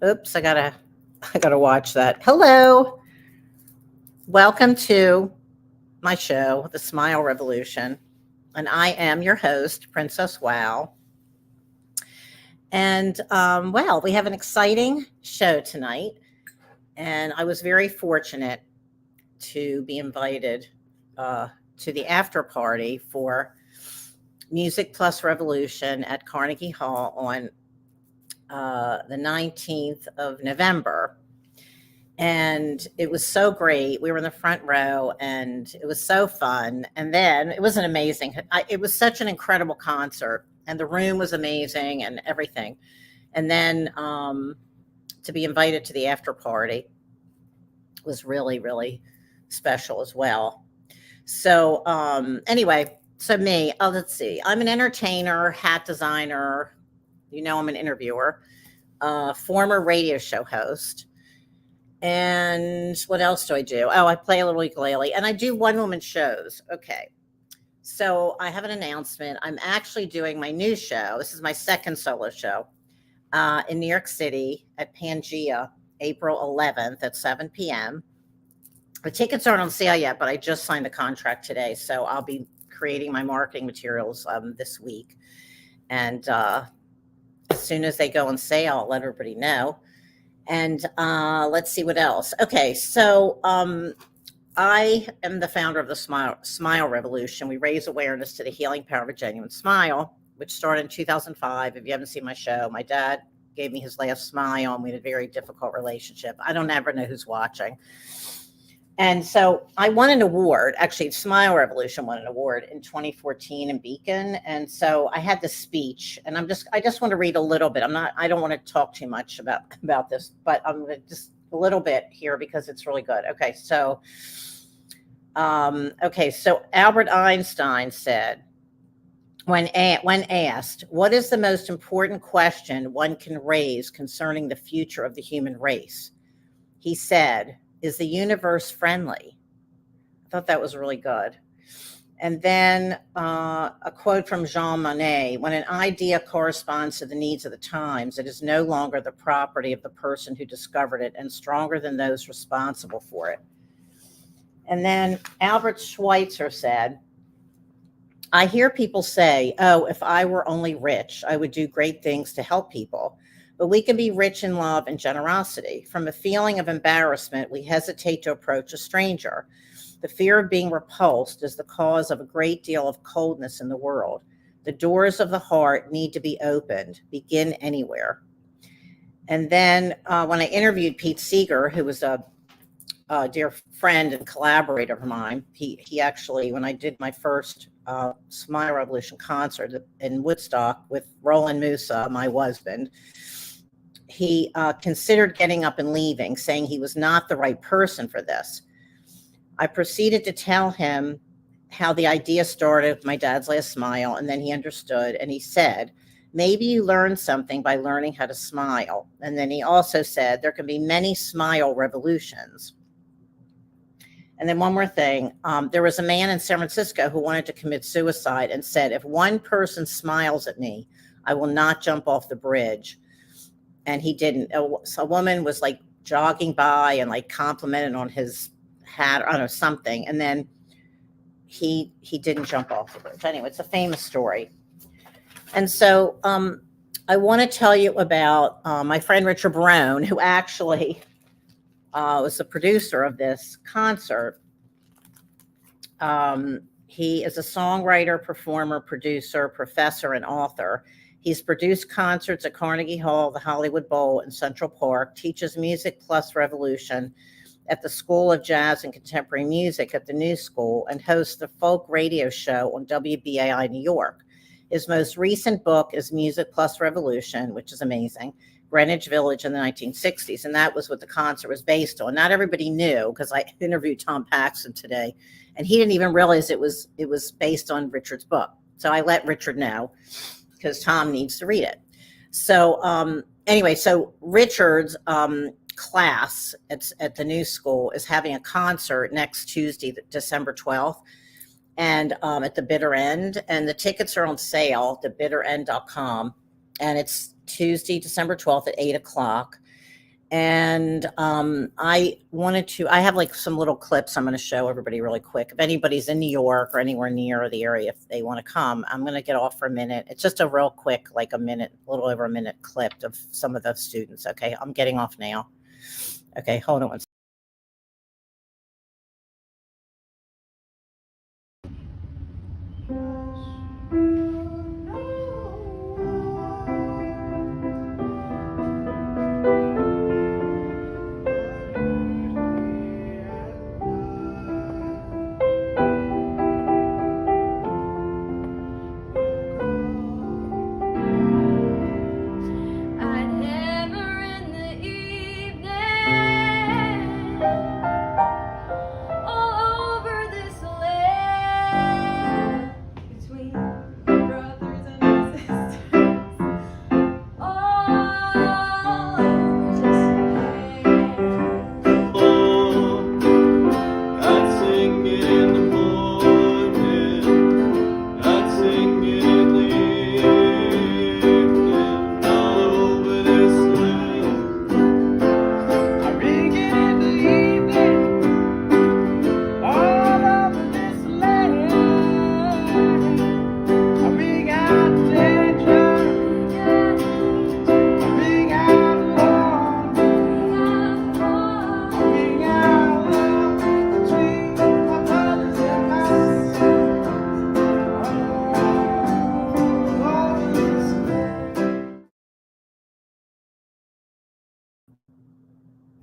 Oops, I gotta watch that. Hello, welcome to my show, The Smile Revolution, and I am your host, Princess Wow. And well, we have an exciting show tonight, and I was very fortunate to be invited to the after party for Music Plus Revolution at Carnegie Hall on the 19th of November. And it was so great. We were in the front row and it was so fun. And then it was an amazing, it was such an incredible concert and the room was amazing and everything. And then to be invited to the after party was really, really special as well. So anyway, so me, let's see. I'm an entertainer, hat designer. You know, I'm an interviewer, former radio show host. And what else do I do? Oh, I play a little ukulele and I do one-woman shows. Okay. So I have an announcement. I'm actually doing my new show. This is my second solo show in New York City at Pangea, April 11th at 7 p.m. The tickets aren't on sale yet, but I just signed the contract today. So I'll be creating my marketing materials this week. And as soon as they go on sale, I'll let everybody know. And let's see what else. Okay, so I am the founder of the Smile Revolution. We raise awareness to the healing power of a genuine smile, which started in 2005. If you haven't seen my show, my dad gave me his last smile, and we had a very difficult relationship. I don't ever know who's watching. And so I won an award. Actually, Smile Revolution won an award in 2014 in Beacon. And so I had this speech, and I just want to read a little bit. I don't want to talk too much about this, but I'm going to just a little bit here because it's really good. Okay. So Albert Einstein said, when asked, what is the most important question one can raise concerning the future of the human race? He said, is the universe friendly? I thought that was really good. And then a quote from Jean Monnet, when an idea corresponds to the needs of the times, it is no longer the property of the person who discovered it and stronger than those responsible for it. And then Albert Schweitzer said, I hear people say, oh, if I were only rich, I would do great things to help people. But we can be rich in love and generosity. From a feeling of embarrassment, we hesitate to approach a stranger. The fear of being repulsed is the cause of a great deal of coldness in the world. The doors of the heart need to be opened. Begin anywhere. And then when I interviewed Pete Seeger, who was a dear friend and collaborator of mine, he actually, when I did my first Smile Revolution concert in Woodstock with Roland Musa, my husband, he considered getting up and leaving, saying he was not the right person for this. I proceeded to tell him how the idea started with my dad's last smile, and then he understood, and he said, maybe you learn something by learning how to smile. And then he also said, there can be many smile revolutions. And then one more thing, there was a man in San Francisco who wanted to commit suicide and said, if one person smiles at me, I will not jump off the bridge. And he didn't. A woman was like jogging by and like complimented on his hat, or I don't know, something. And then he didn't jump off the bridge. Anyway, it's a famous story. And so I want to tell you about my friend Richard Barone, who actually was the producer of this concert. He is a songwriter, performer, producer, professor, and author. He's produced concerts at Carnegie Hall, the Hollywood Bowl, and Central Park, teaches Music Plus Revolution at the School of Jazz and Contemporary Music at the New School, and hosts the folk radio show on WBAI New York. His most recent book is Music Plus Revolution, which is amazing, Greenwich Village in the 1960s, and that was what the concert was based on. Not everybody knew, because I interviewed Tom Paxton today, and he didn't even realize it was based on Richard's book. So I let Richard know, because Tom needs to read it. So anyway, so Richard's class at the New School is having a concert next Tuesday, December 12th, and at the Bitter End, and the tickets are on sale at bitterend.com, and it's Tuesday, December 12th at 8 o'clock. And I have like some little clips I'm going to show everybody really quick. If anybody's in New York or anywhere near the area, if they want to come, I'm going to get off for a minute. It's just a real quick, like a little over a minute clip of some of the students. Okay, I'm getting off now. Okay, hold on one second.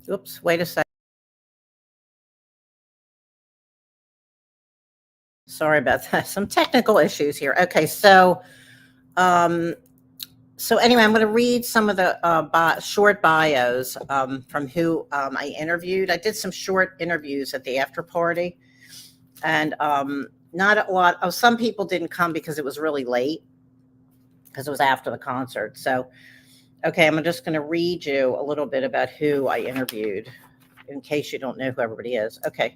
Oops, wait a second. Sorry about that. Some technical issues here. Okay, so anyway, I'm going to read some of the short bios from who I interviewed. I did some short interviews at the after party, and not a lot. Some people didn't come because it was really late, because it was after the concert. So, okay, I'm just going to read you a little bit about who I interviewed, in case you don't know who everybody is. Okay,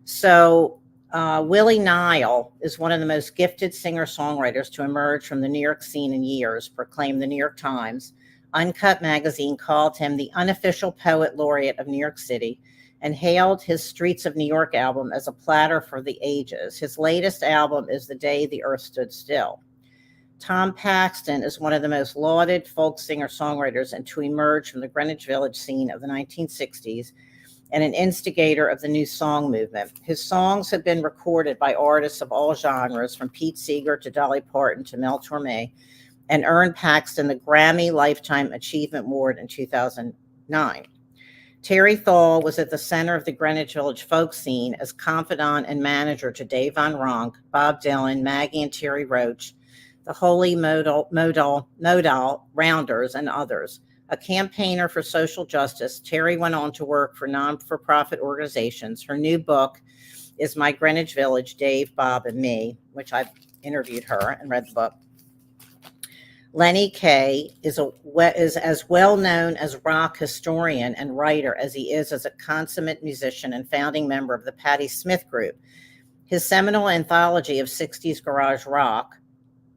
so Willie Nile is one of the most gifted singer-songwriters to emerge from the New York scene in years, proclaimed the New York Times. Uncut Magazine called him the unofficial poet laureate of New York City and hailed his Streets of New York album as a platter for the ages. His latest album is The Day the Earth Stood Still. Tom Paxton is one of the most lauded folk singer-songwriters and to emerge from the Greenwich Village scene of the 1960s and an instigator of the new song movement. His songs have been recorded by artists of all genres, from Pete Seeger to Dolly Parton to Mel Torme, and earned Paxton the Grammy Lifetime Achievement Award in 2009. Terry Thal was at the center of the Greenwich Village folk scene as confidant and manager to Dave Von Ronk, Bob Dylan, Maggie and Terry Roach, the Holy Modal Rounders, and others. A campaigner for social justice, Terry went on to work for non-for-profit organizations. Her new book is My Greenwich Village, Dave, Bob, and Me, which I've interviewed her and read the book. Lenny Kaye is as well known as rock historian and writer as he is as a consummate musician and founding member of the Patti Smith Group. His seminal anthology of 60s garage rock,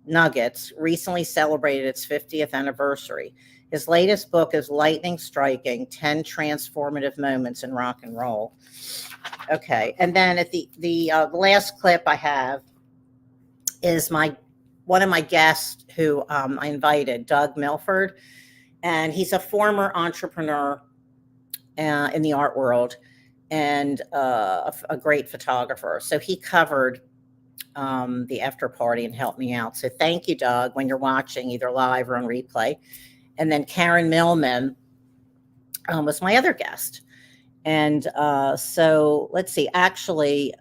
Nuggets, recently celebrated its 50th anniversary. His latest book is lightning striking 10 transformative moments in rock and roll. Okay, and then at the last clip I have is one of my guests who I invited, Doug Milford, and he's a former entrepreneur in the art world and a great photographer. So he covered the after party and helped me out. So thank you, Doug, when you're watching either live or on replay. And then Karen Millman was my other guest. And so let's see, actually,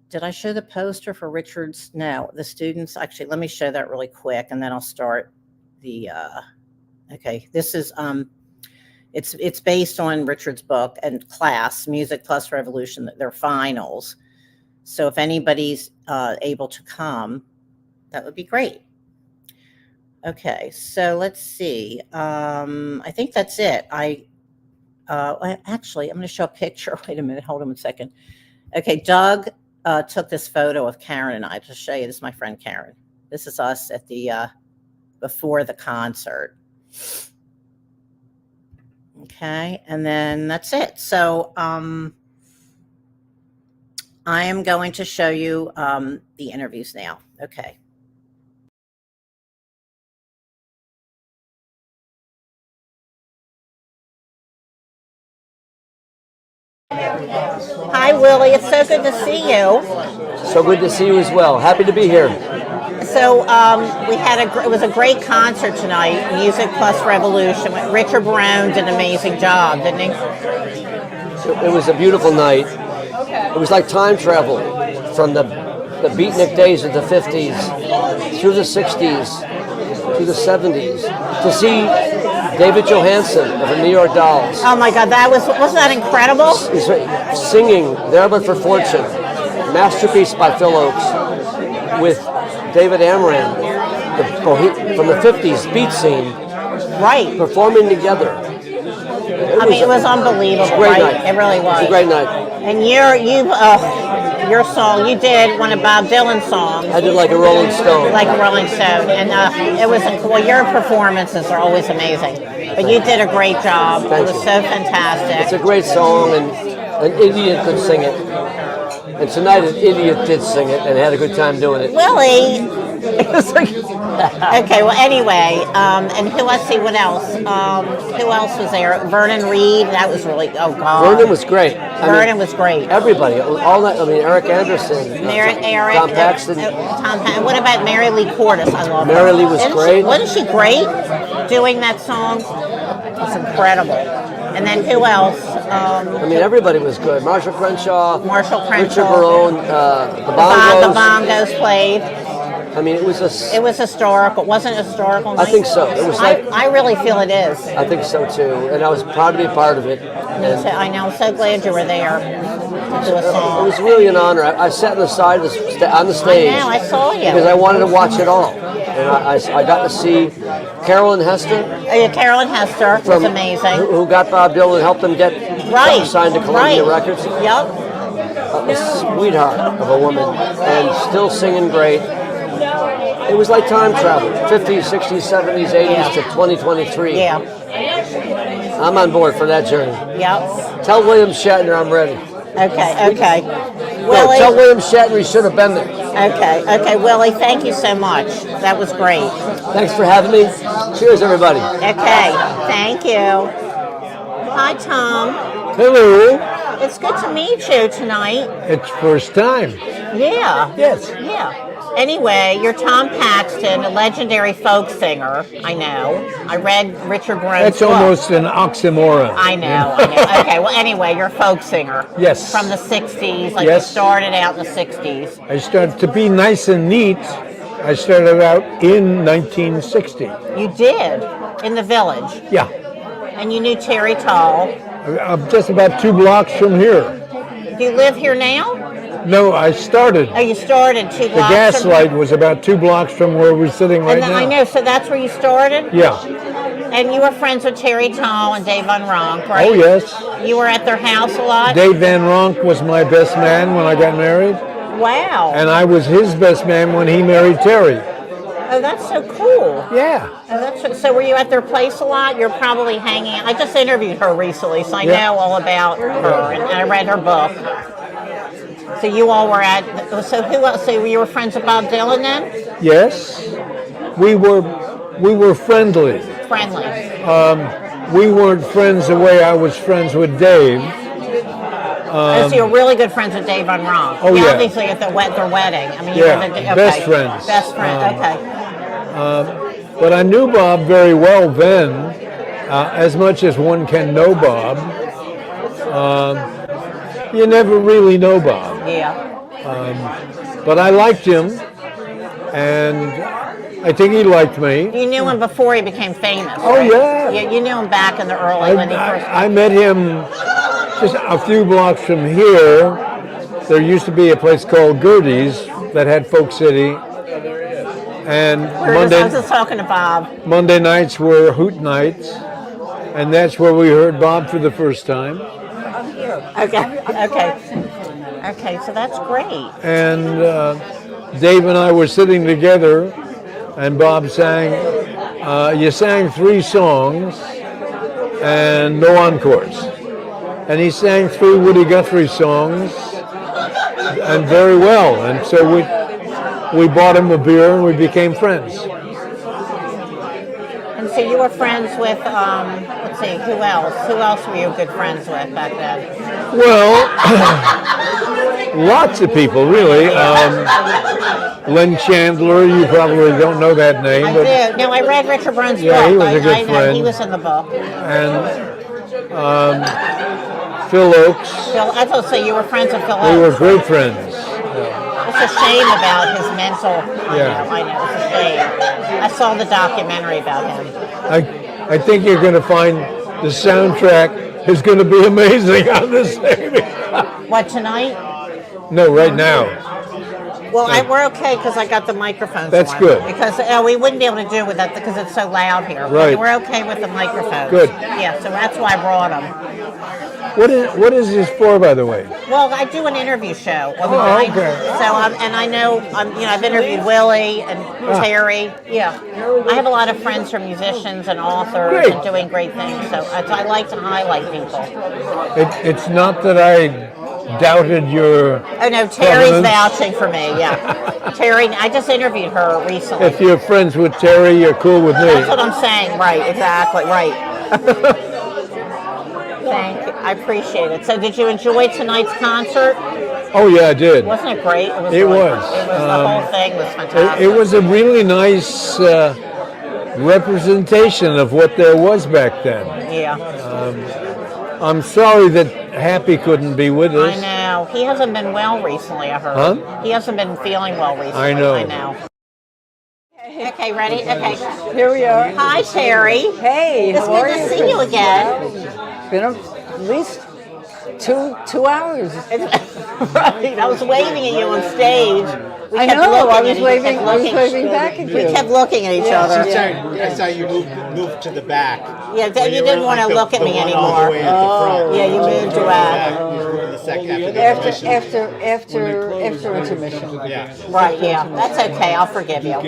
did I show the poster for Richard's? No, the students, actually, let me show that really quick and then I'll start the, okay, this is, it's based on Richard's book and class, Music Plus Revolution, their finals. So if anybody's able to come, that would be great. Okay, so let's see. I think that's it. Actually, I'm going to show a picture. Wait a minute. Hold on a second. Okay, Doug took this photo of Karen and I. To show you, this is my friend Karen. This is us at the before the concert. Okay, and then that's it. So I am going to show you the interviews now. Okay. Hi, Willie. It's so good to see you. So good to see you as well. Happy to be here. So it was a great concert tonight, Music Plus Revolution. Richard Barone did an amazing job, didn't he? It was a beautiful night. It was like time travel from the beatnik days of the 50s through the 60s to the 70s to see David Johansen of the New York Dolls. Oh my God, wasn't that incredible? Singing There But for Fortune, masterpiece by Phil Oakes, with David Amram from the 50s beat scene, right, performing together. It was unbelievable. It was a great night. It really was. It was a great night. And your song, you did one of Bob Dylan's songs. I did Like a Rolling Stone. Like a Rolling Stone. And it was, well, your performances are always amazing. But you did a great job. It was so fantastic. It's a great song, and an idiot could sing it. And tonight an idiot did sing it and had a good time doing it. Willie! Okay, well, anyway, and let's see, what else? Who else was there? Vernon Reid, that was really, oh God. Vernon was great. Vernon was great. Everybody, all that, Eric Anderson, Tom Paxton. What about Mary Lee Curtis? I love her. Mary Lee was great. Wasn't she great doing that song? It's incredible. And then who else? Everybody was good. Marshall Crenshaw. Richard Barone, the bongos. The bongos played. It was historical. Wasn't it historical night? I think so. It was I really feel it is. I think so too, and I was proud to be a part of it. I know. I'm so glad you were there to do a song. It was really an honor. I sat on the side on the stage. I know. I saw you because I wanted to watch it all, and I got to see Carolyn Hester. Carolyn Hester was amazing. Who got Bob Dylan and helped him get signed to Columbia Records. Yep. A sweetheart of a woman, and still singing great. It was like time travel, 50s, 60s, 70s, 80s to 2023. Yeah. I'm on board for that journey. Yep. Tell William Shatner I'm ready. Okay. Willie, tell William Shatner he should have been there. Okay, Willie, thank you so much. That was great. Thanks for having me. Cheers, everybody. Okay, thank you. Hi, Tom. Hello. It's good to meet you tonight. It's first time. Yeah. Yes. Yeah. Anyway, you're Tom Paxton, a legendary folk singer. I know. I read Richard Barone's That's book. almost an oxymoron. I know. Okay, well, anyway, you're a folk singer. Yes. From the 60s, you started out in the 60s. I started to be nice and neat. I started out in 1960. You did? In the Village? Yeah. And you knew Terry Tall. I'm just about 2 blocks from here. Do you live here now? No, I started. Oh, you started 2 blocks. The Gaslight was about 2 blocks from where we're sitting right now. I know, so that's where you started? Yeah. And you were friends with Terry Tall and Dave Van Ronk, right? Oh, yes. You were at their house a lot? Dave Van Ronk was my best man when I got married. Wow. And I was his best man when he married Terry. Oh, that's so cool. Yeah. Oh, so were you at their place a lot? You're probably hanging out. I just interviewed her recently, so I know all about her, and I read her book. So you all were so who else? So you were friends with Bob Dylan then? Yes. We were friendly. Friendly. We weren't friends the way I was friends with Dave. So you're really good friends with Dave Van Ronk. Oh, yeah. Obviously at their wedding. Best friends. Best friend, okay. But I knew Bob very well then, as much as one can know Bob. You never really know Bob. Yeah. But I liked him, and I think he liked me. You knew him before he became famous. Oh, right? yeah. You knew him back in the early when he first. I met him just a few blocks from here. There used to be a place called Gertie's that had Folk City. And I was just talking to Bob. Monday nights were Hoot Nights, and that's where we heard Bob for the first time. Okay, so that's great. And Dave and I were sitting together, and Bob sang, you sang 3 songs, and no encores. And he sang 3 Woody Guthrie songs, and very well. And so we bought him a beer and we became friends. And so you were friends with, let's see, who else? Who else were you good friends with back then? Well, lots of people, really. Len Chandler, you probably don't know that name. I but do. No, I read Richard Brunn's yeah, book. he was a good I know friend. he was in the book. And Phil Oakes. I thought so. You were friends with Phil We Oakes. were great friends. It's a shame about his mental. Yeah. I know. It's a shame. I saw the documentary about him. I think you're going to find the soundtrack is going to be amazing on this baby. What, tonight? No, right now. Well, we're okay because I got the microphones. That's on. good. Because we wouldn't be able to do it with that because it's so loud here. Right. But we're okay with the microphones. Good. Yeah, so that's why I brought them. What is this for, by the way? Well, I do an interview show Oh, online. okay. So and I know I've interviewed Willie and Terry. Yeah, I have a lot of friends who are musicians and authors Great. and doing great things. So I like to highlight people. It's not that I doubted your. Oh no, Terry's prominence. vouching for me. Yeah, Terry. I just interviewed her recently. If you're friends with Terry, you're cool with That's me. what I'm saying. Right. Exactly. Right. Thank you. I appreciate it. So, did you enjoy tonight's concert? Oh yeah, I did. Wasn't it great? It was. It was. The whole thing was fantastic. It was a really nice representation of what there was back then. Yeah. I'm sorry that Happy couldn't be with us. I know. He hasn't been well recently. I heard. Huh? He hasn't been feeling well recently. I know. I know. Okay. Ready? Okay. Here we are. Hi, Terry. Hey, It's how are good you? to see you again. Been at least two hours. Right. I was waving at you on stage. We I kept know. looking I at was each- waving. kept I was looking- waving back at you. We kept looking at each other. I saw you move to the back. Yeah, When you didn't were want to like look at the me one anymore. all the way at the front. Yeah, you moved to back. You were in the second after the After intermission. Yeah. Right, yeah. That's okay. I'll forgive you.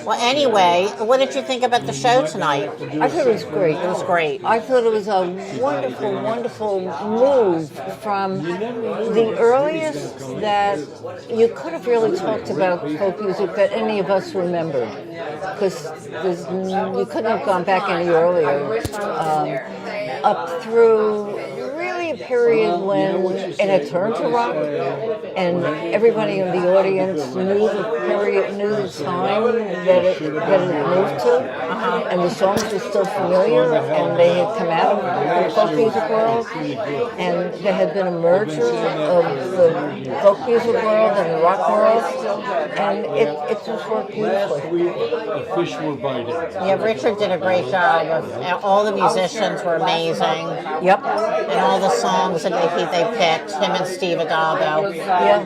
Well, anyway, what did you think about the show tonight? I thought it was great. It was great. I thought it was a wonderful, wonderful move from the earliest that you could have really talked about folk music that any of us remembered, because you couldn't have gone back any earlier, up through really a period when it had turned to rock, and everybody in the audience knew the period, knew the time that it moved to, and the songs were still familiar, and they had come out of the folk music world, and there had been a merger of the folk music world and the rock world, and it just worked beautifully. The fish were biting. Yeah, Richard did a great job. All the musicians were amazing. Yep. And all the songs that they picked, him and Steve Adabo. Yeah.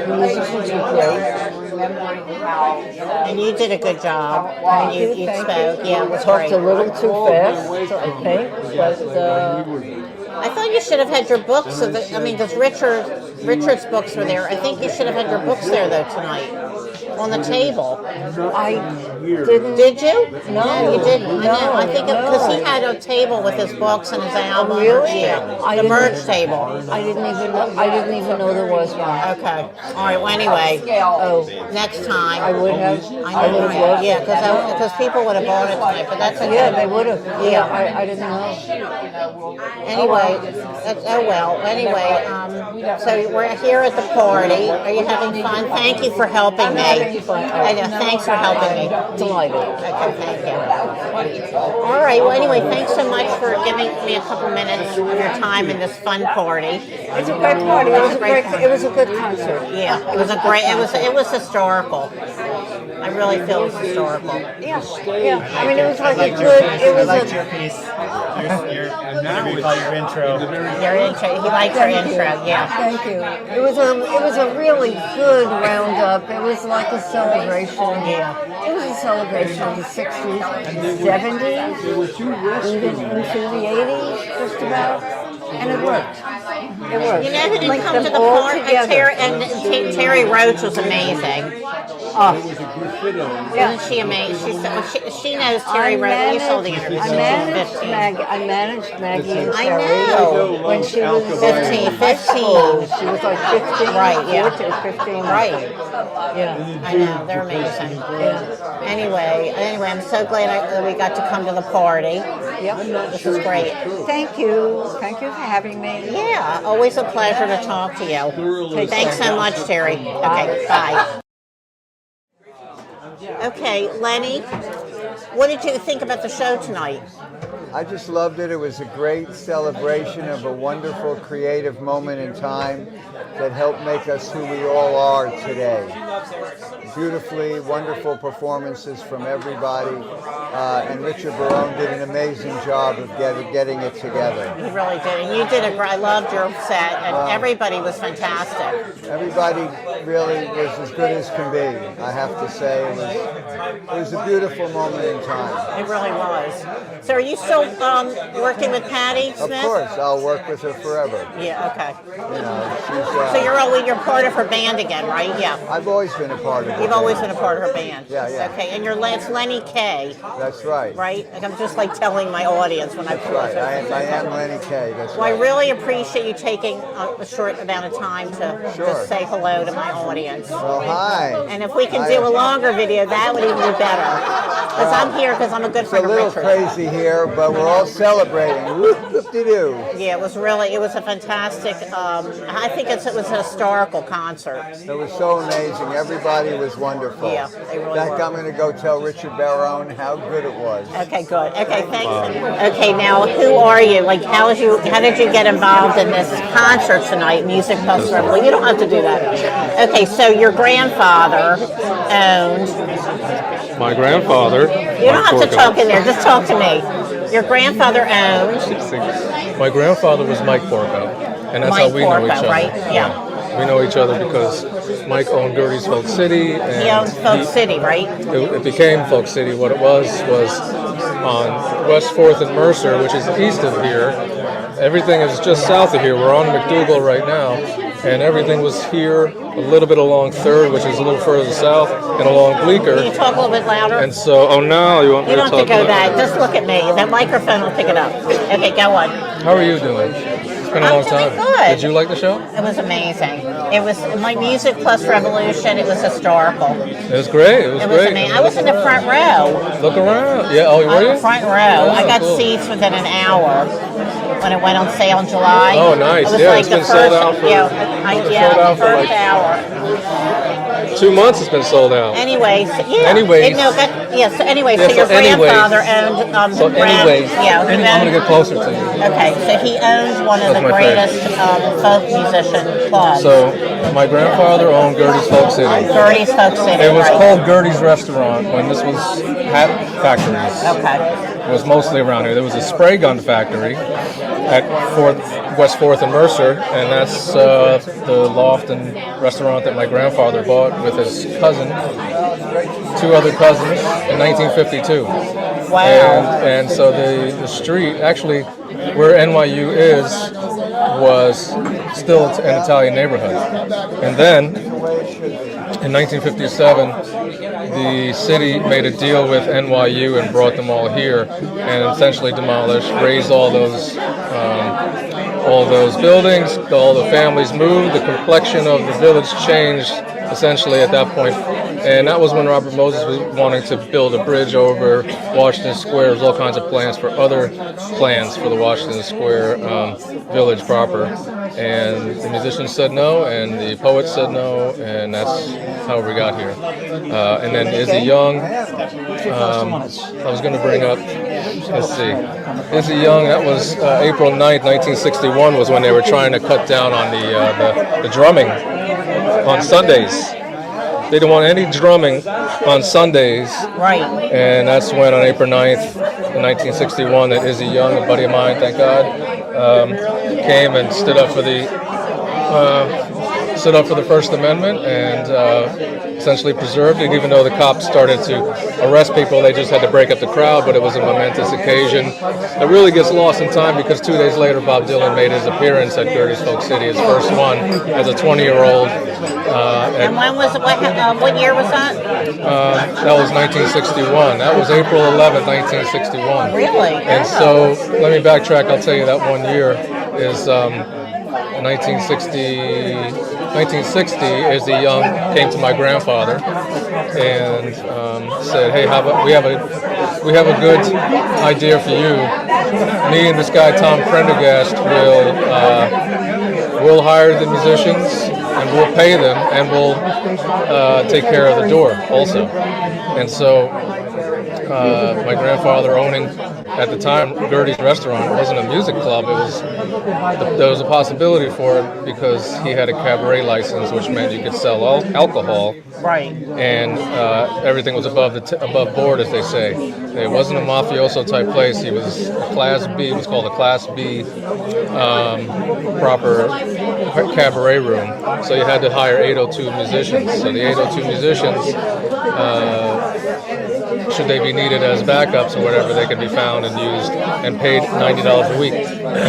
The musicians were great. And you did a good job. And you Thank spoke. you. Yeah, it was Talked great. a little too fast, I think, but I thought you should have had your books. Because Richard's books were there. I think you should have had your books there though tonight on the table. I didn't. Did you? No, you didn't. no, I think because no. he had a table with his books and his album. Really? Yeah, I the didn't- merch table. I didn't even know there was one. Okay. All right. Well, anyway, Oh, next time. I would have. I would have loved. Yeah, because people would have bought it tonight, but that's okay. Yeah, they would have. Yeah. Yeah, I didn't know. Anyway, Anyway, so we're here at the party. Are you having fun? Thank you for helping me. having fun. I know. Thanks for helping me. Delighted. Okay, thank you. All right. Well, anyway, thanks so much for giving me a couple minutes of your time in this fun party. It's a great party. It was a great. It was a good concert. Yeah, it was a great. It was historical. I really feel it's historical. Yeah. I mean, it was like a good. It was I liked your a. piece. What we call your intro. Your intro. He liked your intro. Yeah. Thank you. It was a really good roundup. It was like a celebration. Yeah. It was a celebration of the 60s, 70s, even into the 80s, just about. And it worked. It worked. You know who didn't Linked come to them the all party? together. Terry Roach was amazing. Isn't she amazing? She knows Terry wrote. You saw the interview. I managed Maggie and I Terry know. when she was 15. She was like 15, Right, yeah. 14, 15. Right. Yeah. I know, they're amazing. Yeah. Anyway, I'm so glad that we got to come to the party. Yep. This is great. Thank you. Thank you for having me. Yeah, always a pleasure to talk to you. Thanks so much, Terry. Okay, bye. Okay, Lenny, what did you think about the show tonight? I just loved it. It was a great celebration of a wonderful creative moment in time that helped make us who we all are today. Beautifully wonderful performances from everybody, and Richard Barone did an amazing job of getting it together. You really did, and you did I loved your set, and everybody was fantastic. Everybody really was as good as can be, I have to say. It was a beautiful moment in time. It really was. So are you still working with Patti Smith? Of course, I'll work with her forever. Yeah, okay. You know, she's, So you're part of her band again, right? Yeah. I've always been a part of it. You've always been a part of her band. Yeah. Okay, and it's Lenny Kaye, That's right. right? Like I'm just like telling my audience when I That's right. I am Lenny Kaye. That's Well, I right. really appreciate you taking a short amount of time to Sure. just say hello to my audience. Well, hi. And if we can do a longer video, that would even be better. Because I'm here because I'm a good It's a friend of little Richard. crazy here, but we're all celebrating. Whoop-de-doo. Yeah, it was a fantastic, I think it was a historical concert. It was so amazing. Everybody was wonderful. Yeah, they really In fact, were. I'm going to go tell Richard Barone how good it was. Okay, good. Okay, thanks. Okay, now who are you? Like, how did you get involved in this concert tonight, Music Plus Revolution? You don't have to do that. Okay, so your grandfather owned. My grandfather. You don't have to talk in there. Just talk to me. Your grandfather owned. My grandfather was Mike Porco, and that's Mike how we know Porco, each other. right? Yeah. We know each other because Mike owned Gertie's Folk City, and He owned Folk City, right? It became Folk City. What it was on West 4th and Mercer, which is east of here. Everything is just south of here. We're on McDougal right now, and everything was here, a little bit along 3rd, which is a little further south, and along Bleecker. Can you talk a little bit louder? And so, now you want me You to don't talk have to go about that. Just look at me. That microphone will pick it up. Okay, go on. How are you doing? It's been a long I'm doing time. good. Did you like the show? It was amazing. It was my Music Plus Revolution. It was historical. It was great. It was It was great. amazing. I was in the front row. Look around. Yeah. Oh, were you? Front row. I got cool. seats within an hour when it went on sale in July. Oh, nice. It was Yeah, like it's the been first, sold out for- the for like first hour. 2 months it's been sold out. Anyways, yeah. Anyways. So anyway, Yeah, so your so anyways. grandfather owned. So anyways, yeah. I'm going to get closer to you. Okay, so he owns one of That's the my greatest folk musician clubs. So my grandfather owned Gertie's Folk City. Gertie's Folk City. It was right. called Gertie's Restaurant when this was hat factories. Okay. It was mostly around here. There was a spray gun factory at West 4th and Mercer, and that's the loft and restaurant that my grandfather bought with his cousin, 2 other cousins, in 1952. Wow. And so the street, actually, where NYU was still an Italian neighborhood. And then, in 1957, the city made a deal with NYU and brought them all here, and essentially demolished, razed all those buildings. All the families moved. The complexion of the village changed essentially at that point. And that was when Robert Moses was wanting to build a bridge over Washington Square. There was all kinds of plans for the Washington Square village proper. And the musicians said no, and the poets said no, and that's how we got here. And then Izzy Young, I was going to bring up, let's see, Izzy Young, that was April 9th, 1961 was when they were trying to cut down on the drumming on Sundays. They didn't want any drumming on Sundays. Right. And that's when on April 9th, in 1961, that Izzy Young, a buddy of mine, thank God, came and stood up for the stood up for the First Amendment and essentially preserved it. Even though the cops started to arrest people, they just had to break up the crowd, but it was a momentous occasion. It really gets lost in time because 2 days later, Bob Dylan made his appearance at Gertie's Folk City, his first one as a 20-year-old. And when was it? What year was that? That was 1961. That was April 11th, 1961. Really? And so, let me backtrack. I'll tell you that one year is 1960 is the young came to my grandfather and said, "Hey, how about we have a good idea for you. Me and this guy Tom Prendergast will hire the musicians and we'll pay them and we'll take care of the door also." And so my grandfather owning at the time Gertie's restaurant, it wasn't a music club, there was a possibility for it because he had a cabaret license, which meant you could sell alcohol. Right. And everything was above board, as they say. It wasn't a mafioso type place. He was a Class B. It was called a Class B proper cabaret room. So you had to hire 802 musicians. So the 802 musicians, should they be needed as backups or whatever, they could be found and used and paid $90 a week.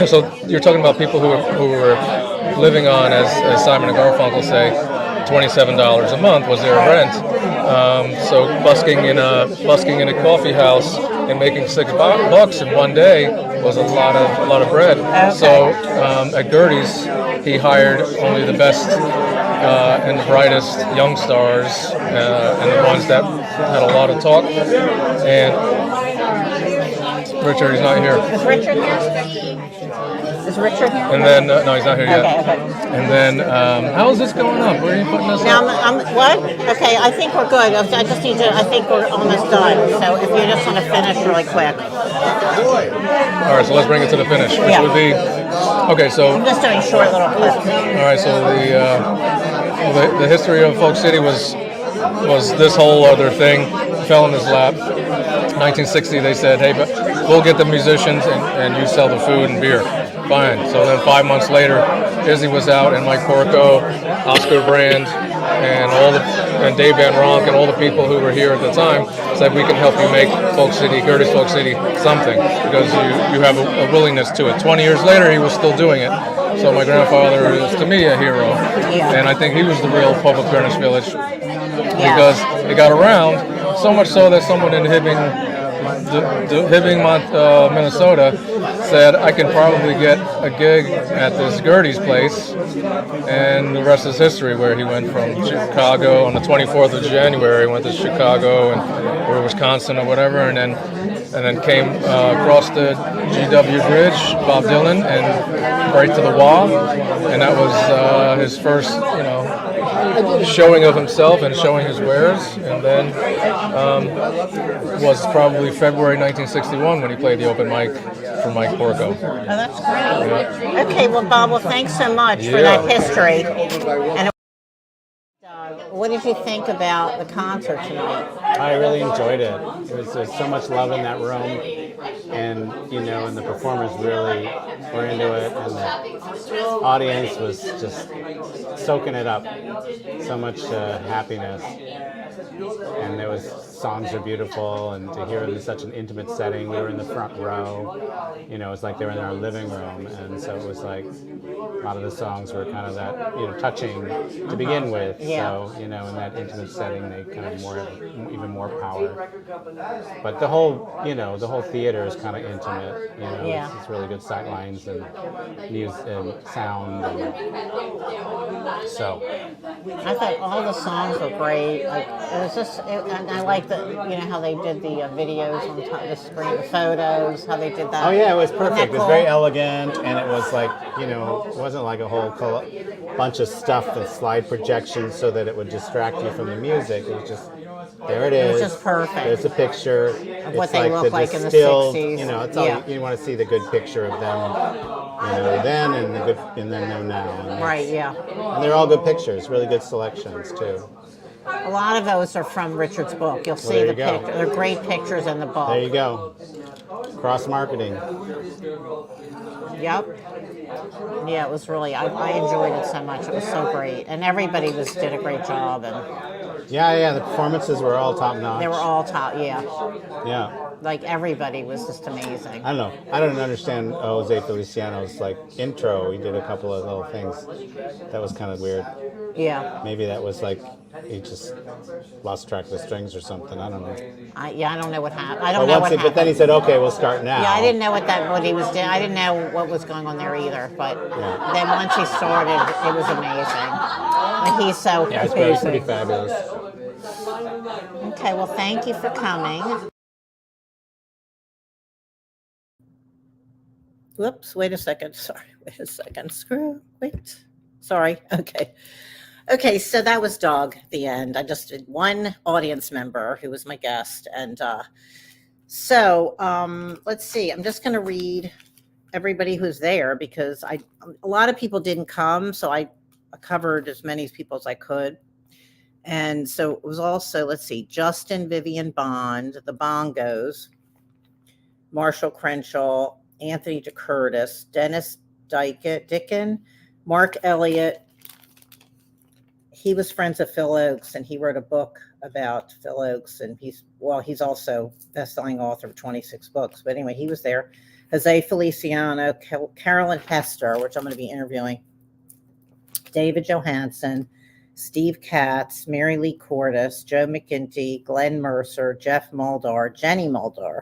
So you're talking about people who were living on, as Simon and Garfunkel say, $27 a month was their rent. So busking in a coffee house and making $6 in one day was a lot of bread. Okay. So at Gertie's, he hired only the best and the brightest young stars and the ones that had a lot of talk. And Richard, he's not here. Is Richard here? Is Richard here? And then no, he's not here yet. Okay. And then how is this going up? Where are you putting this Now, up? what? Okay, I think we're good. I just need to, I think we're almost done. So if you just want to finish really quick. All right, so let's bring it to the finish, which Yeah. would be okay. So I'm just doing short little clips. all right, so the history of Folk City was this whole other thing fell in his lap. 1960, they said, "Hey, but we'll get the musicians and you sell the food and beer." Fine. So then 5 months later, Izzy was out, and Mike Porco, Oscar Brand, and Dave Van Ronk, and all the people who were here at the time said, "We can help you make Folk City, Gertie's Folk City, something because you have a willingness to it." 20 years later, he was still doing it. So my grandfather is, to me, a hero, and I think he was the real Pope of Greenwich Village because it got around so much so that someone in Hibbing, Minnesota, said, "I can probably get a gig at this Gertie's place," and the rest is history. Where he went from Chicago on the 24th of January, went to Chicago or Wisconsin or whatever, and then came across the GW Bridge, Bob Dylan, and right to the wall, and that was his first, showing of himself and showing his wares, and then was probably February 1961 when he played the open mic for Mike Porco. Oh, that's great. Okay, well, Bob, thanks so much for that history. And what did you think about the concert tonight? I really enjoyed it. There's so much love in that room, and and the performers really were into it, and the audience was just soaking it up. So much happiness, and there was songs are beautiful, and to hear it in such an intimate setting. We were in the front row. It was like they were in our living room, and so it was like a lot of the songs were kind of that touching to begin with. Yeah. So in that intimate setting, they kind of even more power. But the whole theater is kind of intimate. It's really good sight lines and music and sound. So I thought all the songs were great. Like it was and I like how they did the videos on top of the screen, the photos, how they did that. Oh yeah, it was perfect. It was cool? very elegant, and it was like it wasn't like a whole bunch of stuff with slide projections so that it would distract you from the music. It was just there. It is. It was just perfect. There's a picture Of what it's they like look like in the distilled, 60s. It's all you want to see the good picture of them. Then and the good, and then them now. And Right, yeah. And they're all good pictures, really good selections too. A lot of those are from Richard's book. You'll see there the you go. picture. They're great pictures in the book. There you go. Cross marketing. Yep. Yeah, it was really, I enjoyed it so much. It was so great. And everybody did a great job. And Yeah, the performances were all top notch. they were all top, yeah. Yeah. Like everybody was just amazing. I don't know. I don't understand Jose Feliciano's like intro. He did a couple of little things. That was kind of weird. Yeah. Maybe that was like he just lost track of the strings or something. I don't know. I don't know what happened. I don't know what happened. But then he said, "Okay, we'll start now." Yeah, I didn't know what he was doing. I didn't know what was going on there either. But then once he started, it was amazing. And he's so it's pretty fabulous. Okay, well, thank you for coming. Whoops, wait a second. Sorry, wait a second. Wait. Sorry. Okay, so that was Doug at the end. I just did one audience member who was my guest. And so let's see. I'm just going to read everybody who's there because a lot of people didn't come. So I covered as many people as I could. And so it was also, let's see, Justin Vivian Bond, the Bongos, Marshall Crenshaw, Anthony DeCurtis, Dennis Dickin, Mark Elliott. He was friends of Phil Oakes, and he wrote a book about Phil Oakes, and he's also best-selling author of 26 books. But anyway, he was there. Jose Feliciano, Carolyn Hester, which I'm going to be interviewing, David Johansen, Steve Katz, Mary Lee Cordes, Joe McGinty, Glenn Mercer, Jeff Muldar, Jenny Muldar,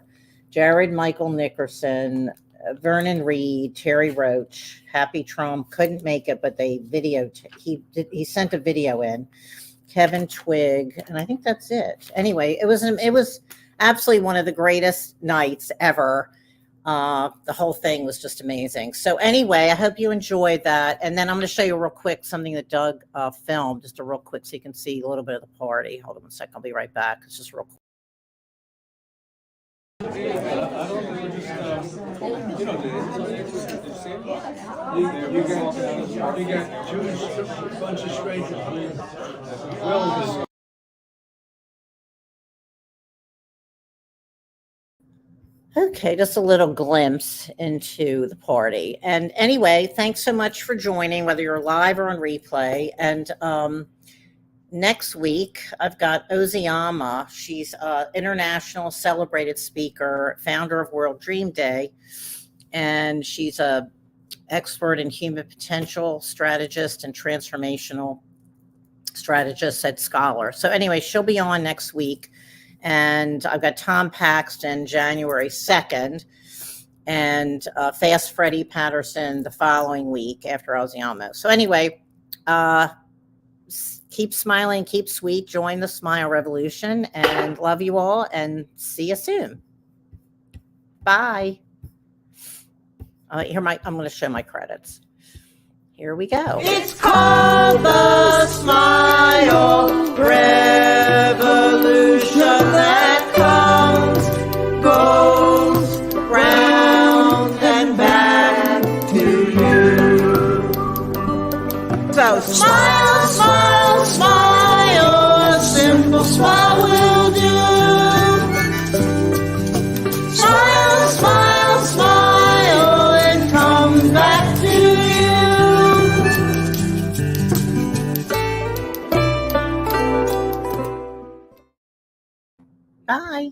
Jared Michael Nickerson, Vernon Reed, Terry Roach, Happy Trump couldn't make it, but they videoed. He sent a video in. Kevin Twigg, and I think that's it. Anyway, it was absolutely one of the greatest nights ever. The whole thing was just amazing. So anyway, I hope you enjoyed that. And then I'm going to show you real quick something that Doug filmed, just a real quick, so you can see a little bit of the party. Hold on one second. I'll be right back. It's just real quick. You got Jewish bunch of strangers. Okay, just a little glimpse into the party. And anyway, thanks so much for joining, whether you're live or on replay. And next week, I've got Oziama. She's an international celebrated speaker, founder of World Dream Day, and she's a expert in human potential, strategist, and transformational strategist at Scholar. So anyway, she'll be on next week. And I've got Tom Paxton January 2nd, and Fast Freddie Patterson the following week after Oziama. So anyway, keep smiling, keep sweet, join the smile revolution, and love you all, and see you soon. Bye. I'm going to show my credits. Here we go. It's called the Smile Revolution that comes, goes round and back to you. So smile, smile, smile, a simple smile will do. Smile, smile, smile, it comes back to you. Bye.